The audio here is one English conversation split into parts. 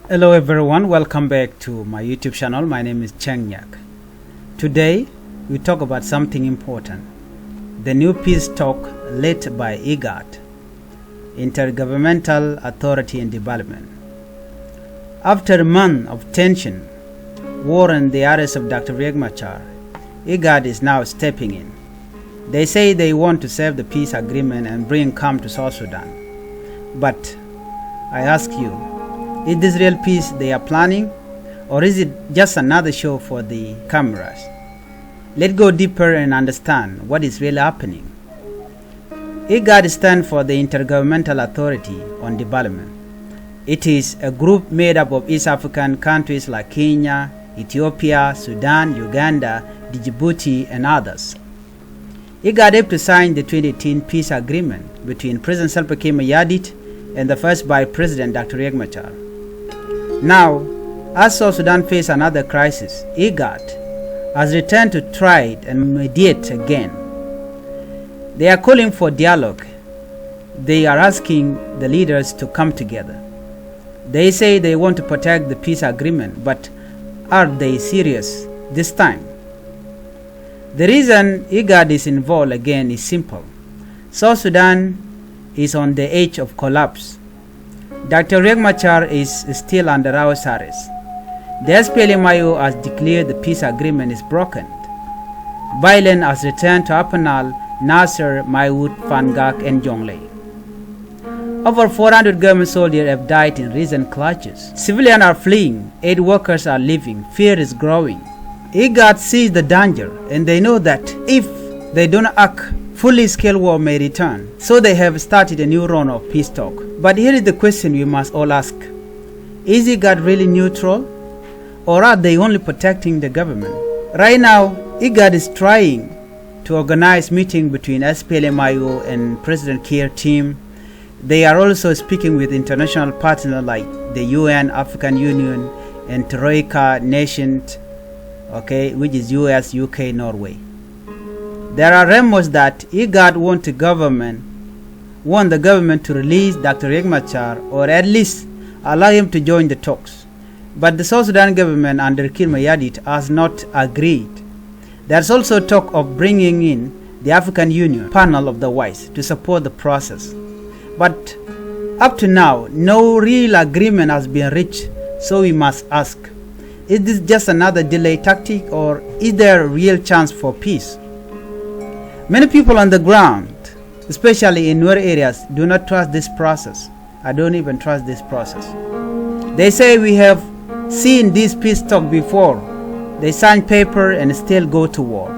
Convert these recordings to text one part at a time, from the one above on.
Hello everyone, welcome back to my YouTube channel. My name is Changkuoth Nyak. Today we talk about something important. The new peace talk led by IGAD, Intergovernmental Authority and Development. After a month of tension, war and the arrest of Dr. Riek Machar, IGAD is now stepping in. They say they want to save the peace agreement and bring calm to South Sudan. But I ask you, is this real peace they are planning, or is it just another show for the cameras? Let's go deeper and understand what is really happening. IGAD stands for the Intergovernmental Authority on Development. It is a group made up of East African countries like Kenya, Ethiopia, Sudan, Uganda, Djibouti, and others. IGAD helped to sign the 2018 peace agreement between President Salva Kiir and the first Vice President Dr. Riek Machar. Now, as South Sudan faces another crisis, IGAD has returned to try it and mediate again. They are calling for dialogue. They are asking the leaders to come together. They say they want to protect the peace agreement, but are they serious this time? The reason IGAD is involved again is simple. South Sudan is on the edge of collapse. Dr. Riek Machar is still under house arrest. The SPLMIO has declared the peace agreement is broken. Violence has returned to Apanal, Nasser, Maiwut, Fangak, and Jonglei. Over 400 government soldiers have died in recent clashes. Civilians are fleeing, aid workers are leaving, fear is growing. IGAD sees the danger, and they know that if they don't act, fully scale war may return. So they have started a new round of peace talk. But here is the question we must all ask. Is IGAD really neutral? Or are they only protecting the government? Right now, IGAD is trying to organize meeting between SPLMIO and President Kiir team. They are also speaking with international partners like the UN, African Union, and Troika nations, which is US, UK, Norway. There are rumors that IGAD want the government to release Dr. Riek Machar, or at least allow him to join the talks. But the South Sudan government under Kiir has not agreed. There's also talk of bringing in the African Union panel of the wise to support the process. But up to now, no real agreement has been reached, so we must ask, is this just another delay tactic, or is there a real chance for peace? Many people on the ground, especially in Nuer areas, do not trust this process. I don't even trust this process. They say we have seen this peace talk before. They sign paper and still go to war.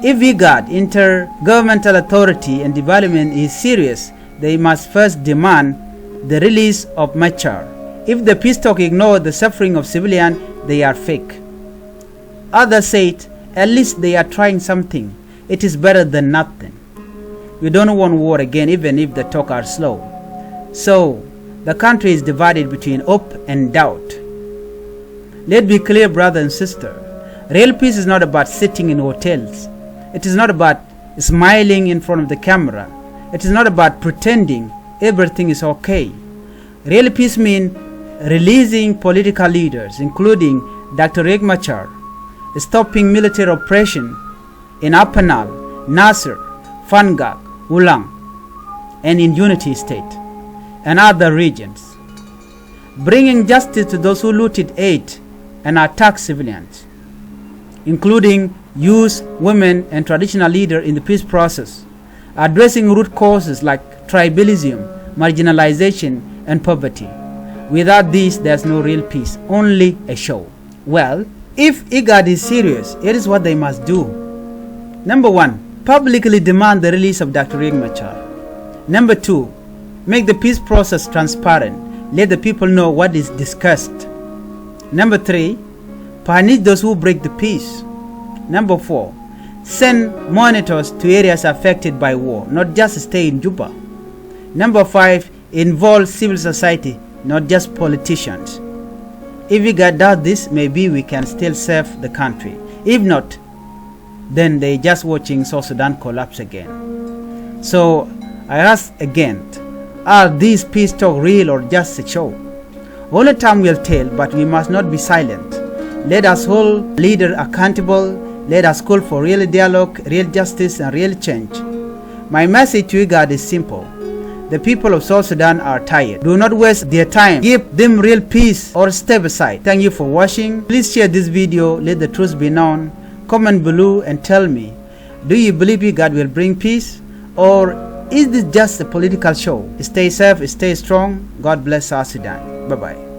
If IGAD, Intergovernmental Authority and Development, is serious, they must first demand the release of Machar. If the peace talk ignores the suffering of civilians, they are fake. Others said, at least they are trying something. It is better than nothing. We don't want war again, even if the talk are slow. So, the country is divided between hope and doubt. Let's be clear, brother and sister. Real peace is not about sitting in hotels. It is not about smiling in front of the camera. It is not about pretending everything is okay. Real peace means releasing political leaders, including Dr. Riek Machar, stopping military oppression in Apanal, Nasser, Fangak, Ulang, and in Unity State, and other regions. Bringing justice to those who looted aid and attacked civilians, including youth, women, and traditional leaders in the peace process. Addressing root causes like tribalism, marginalization, and poverty. Without this, there's no real peace, only a show. Well, if IGAD is serious, here is what they must do. Number 1, publicly demand the release of Dr. Riek Machar. Number 2, make the peace process transparent. Let the people know what is discussed. Number 3, punish those who break the peace. Number 4, send monitors to areas affected by war, not just stay in Juba. Number 5, involve civil society, not just politicians. If IGAD does this, maybe we can still save the country. If not, then they just watching South Sudan collapse again. So I ask again, are these peace talks real or just a show? Only time will tell, but we must not be silent. Let us hold leaders accountable. Let us call for real dialogue, real justice, and real change. My message to IGAD is simple. The people of South Sudan are tired. Do not waste their time. Give them real peace or step aside. Thank you for watching. Please share this video. Let the truth be known. Comment below and tell me, do you believe IGAD will bring peace, or is this just a political show? Stay safe, stay strong. God bless South Sudan. Bye-bye.